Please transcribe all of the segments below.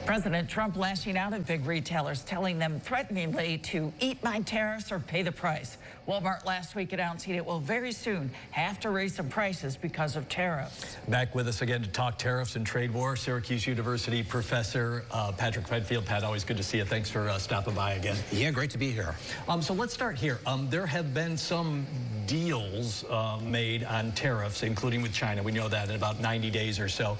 President Trump lashing out at big retailers, telling them threateningly to eat my tariffs or pay the price. Walmart last week announcing it will very soon have to raise some prices because of tariffs. Back with us again to talk tariffs and trade war, Syracuse University professor Patrick Redfield. Pat, always good to see you. Thanks for stopping by again. Yeah, great to be here. So let's start here. There have been some deals made on tariffs, including with China. We know that in about 90 days or so.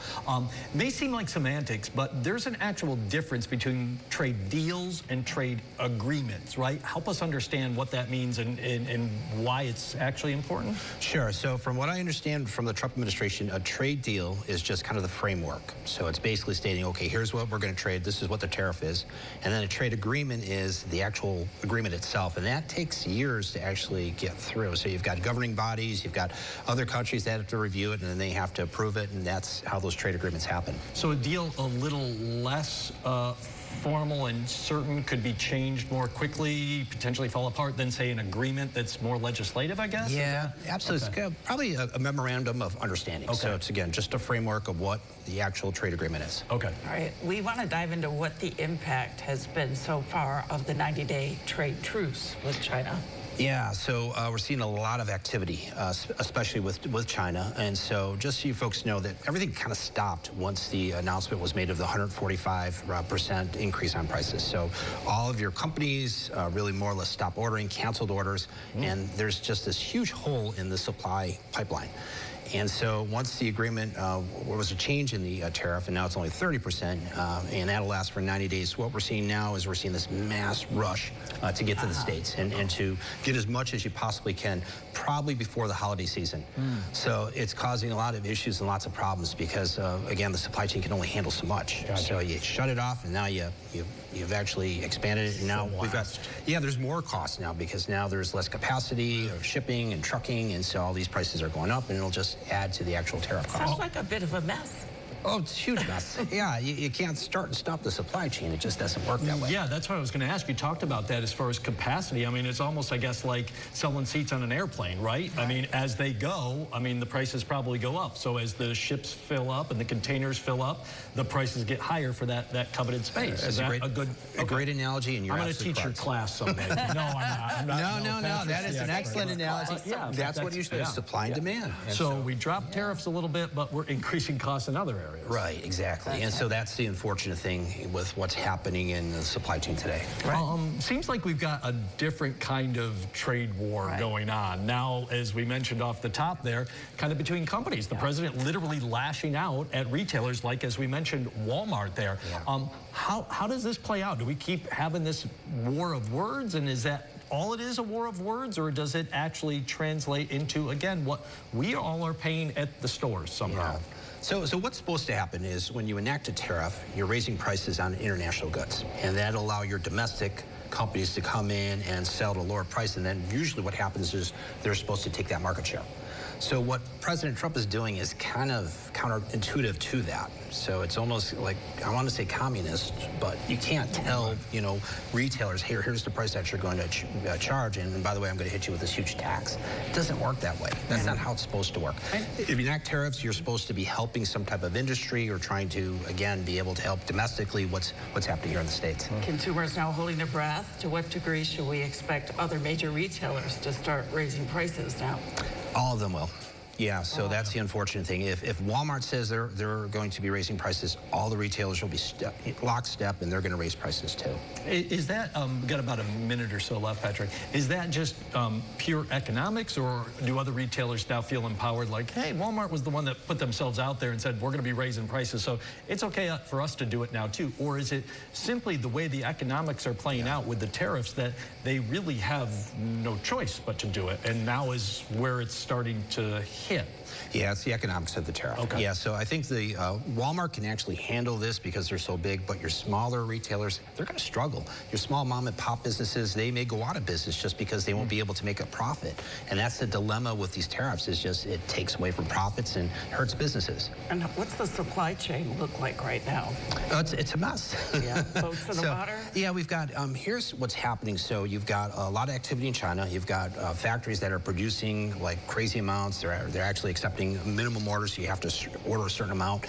May seem like semantics, but there's an actual difference between trade deals and trade agreements, right? Help us understand what that means and why it's actually important. Sure. So from what I understand from the Trump administration, a trade deal is just kind of the framework. So it's basically stating, okay, here's what we're going to trade. This is what the tariff is. And then a trade agreement is the actual agreement itself. And that takes years to actually get through. So you've got governing bodies, you've got other countries that have to review it, and then they have to approve it. And that's how those trade agreements happen. So a deal a little less formal and certain could be changed more quickly, potentially fall apart than, say, an agreement that's more legislative, I guess? Yeah, absolutely. Okay. It's probably a memorandum of understanding. Okay. So it's, again, just a framework of what the actual trade agreement is. Okay. All right. We want to dive into what the impact has been so far of the 90-day trade truce with China. Yeah, so we're seeing a lot of activity, especially with China. And so just so you folks know that everything kind of stopped once the announcement was made of the 145% increase on prices. So all of your companies really more or less stopped ordering, canceled orders, and there's just this huge hole in the supply pipeline. And so once the agreement, there was a change in the tariff, and now it's only 30%, and that'll last for 90 days. What we're seeing now is we're seeing this mass rush to get to the States and to get as much as you possibly can, probably before the holiday season. So it's causing a lot of issues and lots of problems because, again, the supply chain can only handle so much. Gotcha. So you shut it off, and now you've actually expanded it, and now we've got, there's more costs now because now there's less capacity of shipping and trucking, and so all these prices are going up, and it'll just add to the actual tariff cost. Sounds like a bit of a mess. Oh, it's a huge mess. Yeah, you can't start and stop the supply chain. It just doesn't work that way. Yeah, that's what I was going to ask. You talked about that as far as capacity. I mean, it's almost, I guess, like selling seats on an airplane, right? I mean, as they go, I mean, the prices probably go up. So as the ships fill up and the containers fill up, the prices get higher for that coveted space. That's a great analogy, and you're I'm going to teach your class someday. No, I'm not. No. That is an excellent analogy. That's what usually is supply and demand. So we dropped tariffs a little bit, but we're increasing costs in other areas. Right, exactly. And so that's the unfortunate thing with what's happening in the supply chain today. Right. Seems like we've got a different kind of trade war going on. Now, as we mentioned off the top there, kind of between companies. The president literally lashing out at retailers like, as we mentioned, Walmart there. How does this play out? Do we keep having this war of words, and is that all it is, a war of words, or does it actually translate into, again, what we all are paying at the stores somehow? Yeah. So what's supposed to happen is when you enact a tariff, you're raising prices on international goods, and that'll allow your domestic companies to come in and sell at a lower price, and then usually what happens is they're supposed to take that market share. So what President Trump is doing is kind of counterintuitive to that. So it's almost like, I want to say communist, but you can't tell, retailers, here's the price that you're going to charge, and by the way, I'm going to hit you with this huge tax. It doesn't work that way. That's not how it's supposed to work. If you enact tariffs, you're supposed to be helping some type of industry or trying to, again, be able to help domestically what's happening here in the States. Consumers now holding their breath. To what degree should we expect other major retailers to start raising prices now? All of them will. Yeah, so that's the unfortunate thing. If Walmart says they're going to be raising prices, all the retailers will be lockstep, and they're going to raise prices too. Is that, we've got about a minute or so left, Patrick, is that just pure economics, or do other retailers now feel empowered, like, hey, Walmart was the one that put themselves out there and said, we're going to be raising prices, so it's okay for us to do it now too? Or is it simply the way the economics are playing out with the tariffs that they really have no choice but to do it, and now is where it's starting to hit? Yeah, it's the economics of the tariff. Okay. Yeah, so I think the Walmart can actually handle this because they're so big, but your smaller retailers, they're going to struggle. Your small mom and pop businesses, they may go out of business just because they won't be able to make a profit. And that's the dilemma with these tariffs, is just it takes away from profits and hurts businesses. And what's the supply chain look like right now? It's a mess. Yeah, boats in the water? Yeah, we've got, here's what's happening. So you've got a lot of activity in China. You've got factories that are producing like crazy amounts. They're They're actually accepting minimum orders, so you have to order a certain amount.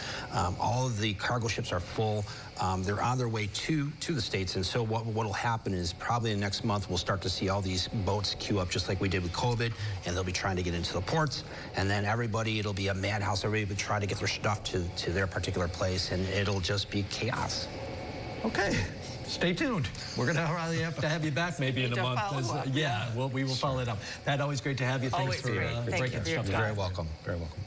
All of the cargo ships are full. They're on their way to the States, and so what will happen is probably in the next month we'll start to see all these boats queue up just like we did with COVID, and they'll be trying to get into the ports, and then it'll be a madhouse. Everybody will try to get their stuff to their particular place, and it'll just be chaos. Okay. Stay tuned. We're going to have to have you back maybe in a month. Up. Yeah, we will follow it up. Pat, always great to have you. Thanks for breaking stuff down. You're very welcome. Very welcome.